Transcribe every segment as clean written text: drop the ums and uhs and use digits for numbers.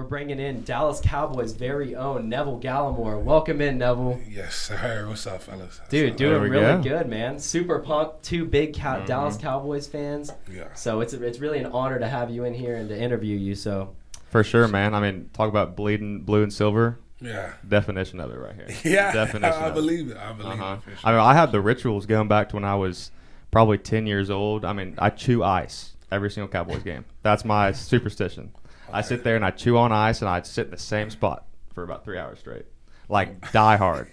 bringing in Dallas Cowboys' very own Neville Gallimore. Welcome in, Neville. Yes, sir. What's up, fellas? Dude, doing really good, man. Super pumped. Two big Dallas Cowboys fans. Yeah. So it's really an honor to have you in here and to interview you. So. For sure, man. I mean, talk about bleeding blue and silver. Yeah. Definition of it right here. Yeah. Definition. I believe it. I believe it. For sure. I mean, I had the rituals going back to when I was probably 10 years old. I mean, I chew ice every single Cowboys game. That's my superstition. I sit there and I chew on ice and I sit in the same spot for about 3 hours straight. Like, die hard.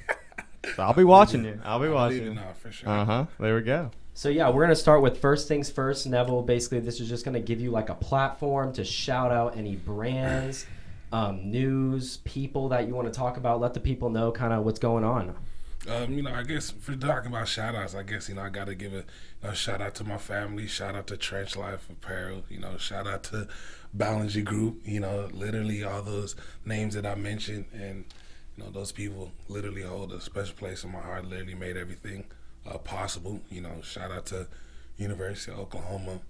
So I'll be watching you. I'll be watching you. For sure. There we go. So, yeah, we're going to start with first things first. Neville, basically, this is just going to give you like a platform to shout out any brands, news, people that you want to talk about. Let the people know kind of what's going on. I guess for talking about shout outs, I guess, I got to give a shout out to my family, shout out to Trench Life Apparel, shout out to Ballinger Group, literally all those names that I mentioned. And, those people literally hold a special place in my heart, literally made everything possible. Shout out to University of Oklahoma,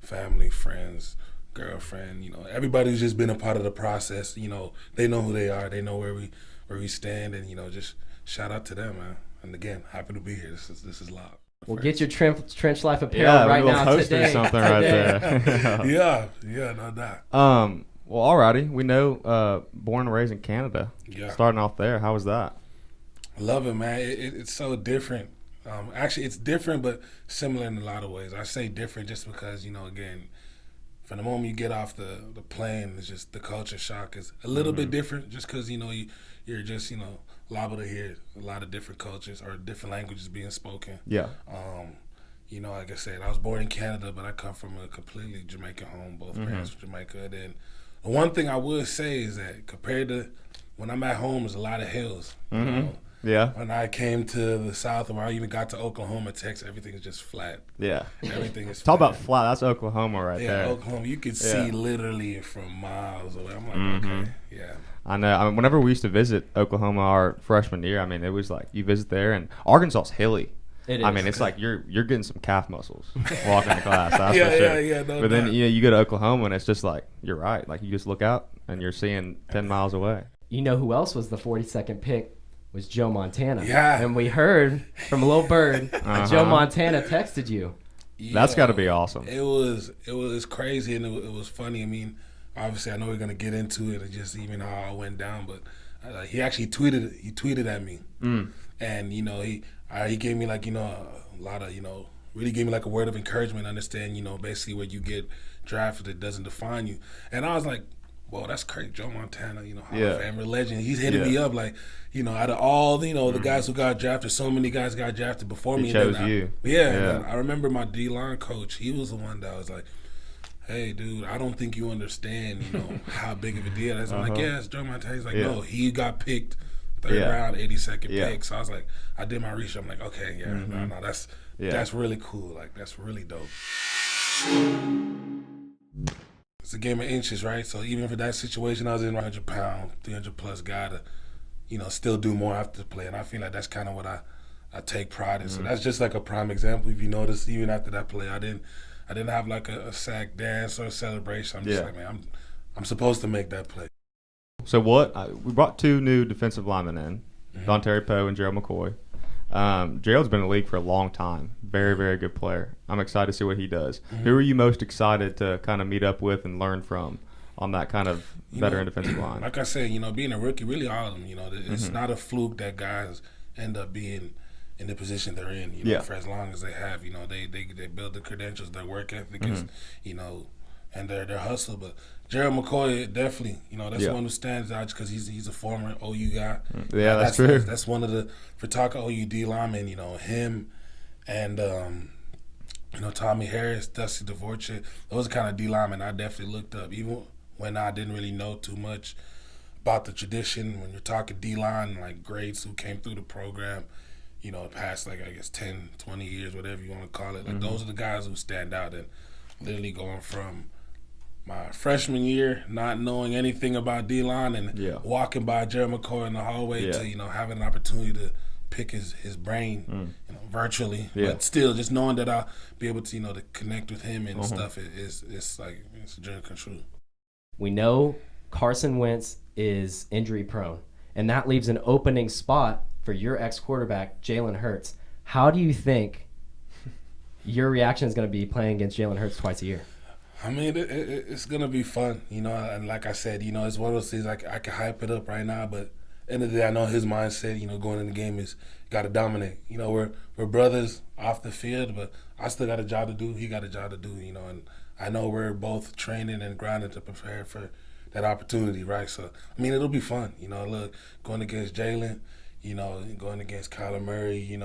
family, friends, girlfriend, everybody who's just been a part of the process. They know who they are, they know where we stand, and, just shout out to them, man. And again, happy to be here. This is live. We'll get your Trench Life Apparel right now today. Something right there. yeah, no doubt. Well, alrighty. We know born and raised in Canada. Yeah. Starting off there, how was that? Love it, man. It's so different. Actually, it's different, but similar in a lot of ways. I say different just because, again, from the moment you get off the plane, it's just the culture shock is a little bit different just because, you're just, liable to hear a lot of different cultures or different languages being spoken. Yeah. Like I said, I was born in Canada, but I come from a completely Jamaican home, both parents from Jamaica. And the one thing I would say is that compared to when I'm at home, there's a lot of hills. Yeah. When I came to the South, or I even got to Oklahoma, Texas, everything is just flat. Yeah. Everything is Talk flat. about flat. That's Oklahoma right there. Yeah, Oklahoma. You could see literally from miles away. I'm like, okay, yeah. I know. I mean, whenever we used to visit Oklahoma our freshman year, I mean, it was like you visit there, and Arkansas's hilly. It is. I mean, it's like you're getting some calf muscles walking to class. That's for sure. Yeah. No, but then you go to Oklahoma, and it's just like you're right. Like you just look out, and you're seeing 10 miles away. You know who else was the 42nd pick? Was Joe Montana. Yeah. And we heard from a little bird that Joe Montana texted you. That's got to be awesome. It was crazy, and it was funny. I mean, obviously, I know we're gonna get into it, and just even how I went down. But he actually tweeted at me, and he gave me like a lot of really gave me like a word of encouragement. Understand basically where you get drafted, it doesn't define you. And I was like, whoa, that's crazy, Joe Montana, Hall of Famer legend. He's hitting me up like. Out of all the guys who got drafted, so many guys got drafted before me. He chose you. Yeah. I remember my D-line coach. He was the one that was like, "Hey, dude, I don't think you understand, how big of a deal that is." I'm like, "Yeah, it's Joe Montana." He's like, "No, he got picked third round, 82nd pick." So I was like, I did my research. I'm like, "Okay, no, that's really cool. Like, that's really dope." It's a game of inches, right? So even for that situation, I was in 100-pound, 300-plus guy to. Still do more after the play. And I feel like that's kind of what I take pride in. So that's just like a prime example. If you notice, even after that play, I didn't have like a sack dance or a celebration. I'm just like, man, I'm supposed to make that play. So we brought two new defensive linemen in, Dontari Poe and Gerald McCoy. Gerald's been in the league for a long time. Very, very good player. I'm excited to see what he does. Who are you most excited to kind of meet up with and learn from on that kind of veteran defensive line? Like I said, being a rookie, really all of them, it's not a fluke that guys end up being in the position they're in, for as long as they have, they build the credentials, their work ethic is, and their hustle. But Gerald McCoy, definitely, that's one who stands out because he's a former OU guy. Yeah, that's true. That's one of the, for talking OU D linemen, him and, Tommy Harris, Dusty Dvorak, those are kind of D linemen I definitely looked up, even when I didn't really know too much about the tradition. When you're talking D-line, like greats who came through the program, past like, I guess, 10, 20 years, whatever you want to call it. Like those are the guys who stand out. And literally going from my freshman year, not knowing anything about D-line and walking by Jerry McCoy in the hallway to, having an opportunity to pick his brain, virtually. But still, just knowing that I'll be able to, to connect with him and stuff, it's like, it's a dream come true. We know Carson Wentz is injury prone, and that leaves an opening spot for your ex-quarterback, Jalen Hurts. How do you think your reaction is going to be playing against Jalen Hurts twice a year? I mean, it's going to be fun, and like I said, it's one of those things I can hype it up right now, but end of the day, I know his mindset, going in the game is got to dominate. We're brothers off the field, but I still got a job to do. He got a job to do, and I know we're both training and grinding to prepare for that opportunity, right? So, I mean, it'll be fun. Look, going against Jalen, going against Kyler Murray,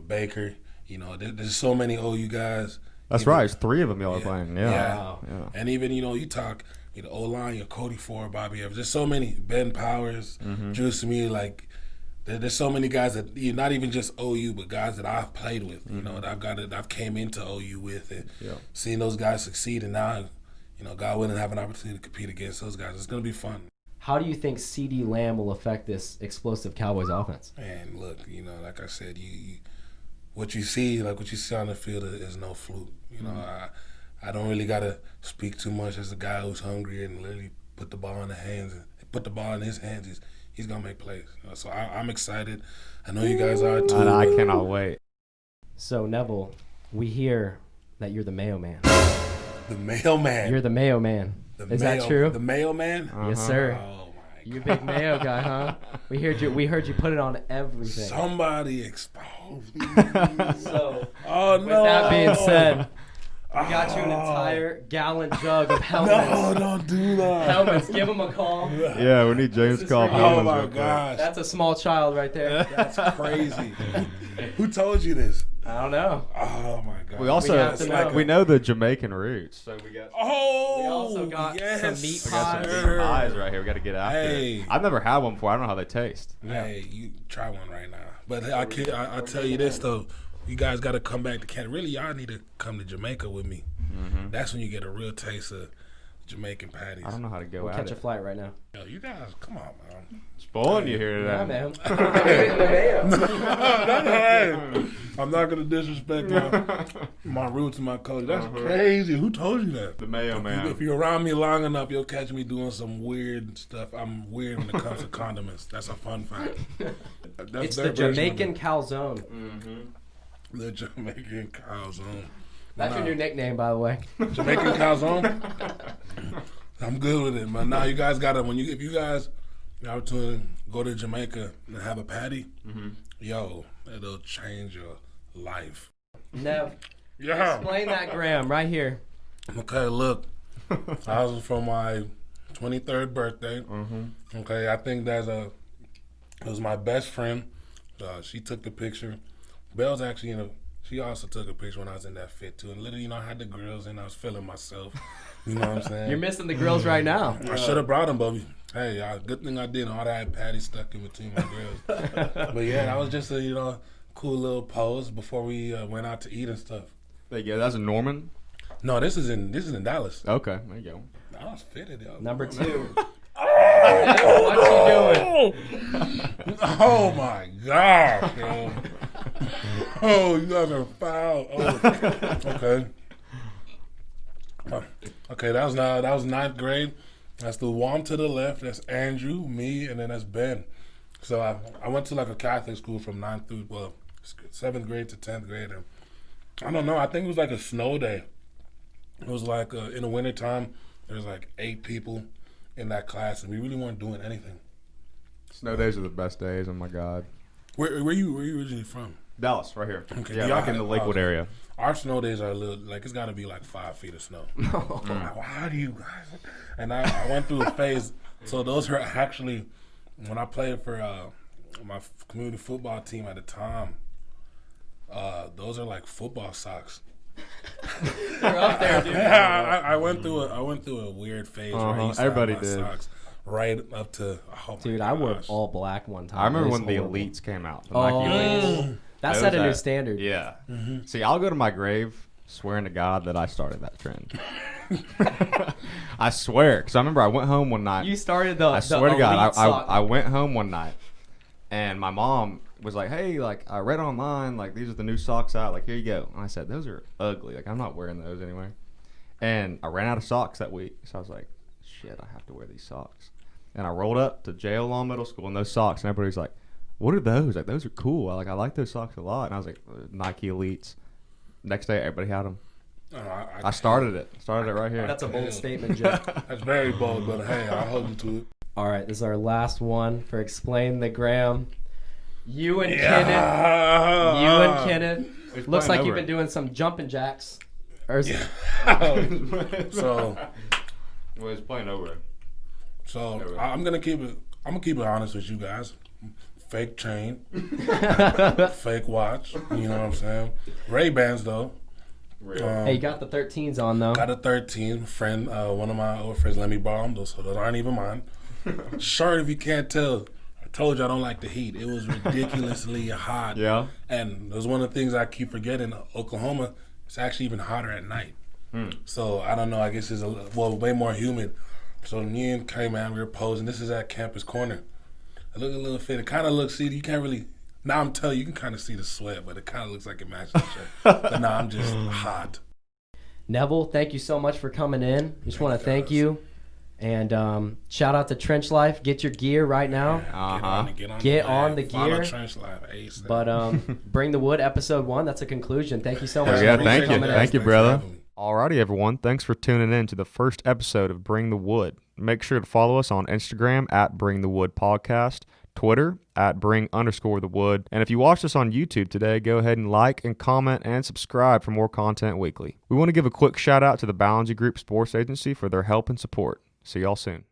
Baker, there's so many OU guys. That's right. It's 3 of them y'all are playing. Yeah. Wow. Yeah. And even, you talk, O-line, your Cody Ford, Bobby Evans. There's so many, Ben Powers, Drew Smee, like, there's so many guys that, not even just OU, but guys that I've played with, that I've came into OU with and seeing those guys succeed. And now, God willing, have an opportunity to compete against those guys. It's going to be fun. How do you think CeeDee Lamb will affect this explosive Cowboys offense? Man, look, like I said, what you see on the field is no fluke. I don't really got to speak too much as a guy who's hungry and literally put the ball in his hands. He's going to make plays. So I'm excited. I know you guys are too. I cannot wait. So, Neville, we hear that you're the Mayo Man. The Mayo Man. You're the Mayo Man. Is that true? The Mayo Man? Yes, sir. Oh, my God. You a big Mayo guy, huh? We heard you put it on everything. Somebody exposed me. So, no. With that being said, we got you an entire gallon jug of helmets. No, don't do that. Helmets, give him a call. Yeah, we need James to call helmets. Oh, my gosh. That's a small child right there. That's crazy. Who told you this? I don't know. Oh, my God. We also we know the Jamaican roots. So we also got some meat pies. Some pies right here. We got to get after it. I've never had one before. I don't know how they taste. Hey, you try one right now. But I tell you this, though. You guys got to come back to Canada. Really, y'all need to come to Jamaica with me. Mm-hmm. That's when you get a real taste of Jamaican patties. I don't know how to go we'll at catch it. a flight right now. Yo, you guys, come on, man. Spoiling you here today. Yeah, man. I'm not going to disrespect my roots and my culture. That's crazy. Who told you that? The Mayo Man. If you're around me long enough, you'll catch me doing some weird stuff. I'm weird when it comes to condiments. That's a fun fact. It's the Jamaican calzone. Mm-hmm. The Jamaican calzone. That's your new nickname, by the way. Jamaican calzone? I'm good with it, man. Now you guys got to, if you guys have to go to Jamaica and have a patty, yo, it'll change your life. Nev, explain that gram right here. Okay, look, I was for my 23rd birthday. Okay, I think it was my best friend. She took the picture. Belle's actually she also took a picture when I was in that fit too. And literally, I had the grills and I was feeling myself. You know what I'm saying? You're missing the grills right now. I should have brought them, but hey, good thing I didn't. All that patty stuck in between my grills. But yeah, that was just a cool little pose before we went out to eat and stuff. There you go. That's in Norman? No, this is in Dallas. Okay, there you go. I was fitted, yo. Number 2. What you doing? Oh my gosh, yo. Oh, you guys are foul. Oh, okay. Okay, that was ninth grade. That's the one to the left. That's Andrew, me, and then that's Ben. So I went to like a Catholic school from 7th grade to 10th grade. And I don't know. I think it was like a snow day. It was like in the wintertime, there was like 8 people in that class, and we really weren't doing anything. Snow days are the best days. Oh my God. Where you originally from? Dallas, right here. Okay. Yeah, like in the Lakewood area. Our snow days are a little, like, it's got to be like 5 feet of snow. How do you guys? And I went through a phase. So those are actually, when I played for my community football team at the time, those are like football socks. You're up there, dude. I went through a weird phase where I used to everybody have my did. Socks right up to, dude, I wore all black one time. I remember when horrible. the Elites came out. The Nike Elites. That set a new standard. Yeah. Mm-hmm. See, I'll go to my grave swearing to God that I started that trend. I swear. Because I remember I went home one night. You started I swear to God. I went home one night, and my mom was like, hey, like, I read online, like, these are the new socks out. Like, here you go. And I said, those are ugly. Like, I'm not wearing those anyway. And I ran out of socks that week. So I was like, shit, I have to wear these socks. And I rolled up to J.O. Long Middle School in those socks, and everybody's like, what are those? Like, those are cool. I like those socks a lot. And I was like, Nike Elites. Next day, everybody had them. I started it. Started it right here. That's a bold statement, Jay. That's very bold, but hey, I'll hold you to it. All right, this is our last one for Explain the Gram. You and Kenneth. Looks like you've been doing some jumping jacks. So, well, it's playing over it. So I'm gonna keep it honest with you guys. Fake chain, fake watch. You know what I'm saying? Ray-Bans though. Hey, you got the 13s on though. Got a 13. Friend, one of my old friends let me borrow them, so those aren't even mine. Shirt, if you can't tell, I told you I don't like the heat. It was ridiculously hot. Yeah. And it was one of the things I keep forgetting. Oklahoma, it's actually even hotter at night. So I don't know. I guess it's way more humid. So me and K-Man, we were posing. This is at Campus Corner. I look a little fit. It kind of looks, see, you can't really, now I'm telling you, you can kind of see the sweat, but it kind of looks like it matches the shirt. But no, I'm just hot. Neville, thank you so much for coming in. Just want to thank you. And shout out to Trench Life. Get your gear right now. Get on the gear. Follow Trench Life ASAP. But Bring the Wood, episode 1. That's a conclusion. Thank you so much. Yeah, thank you. Thank you, brother. for having me. Alrighty, everyone. Thanks for tuning in to the first episode of Bring the Wood. Make sure to follow us on Instagram at Bring the Wood Podcast, Twitter at Bring_the_Wood. And if you watched us on YouTube today, go ahead and like and comment and subscribe for more content weekly. We want to give a quick shout out to the Ballinger Group Sports Agency for their help and support. See y'all soon.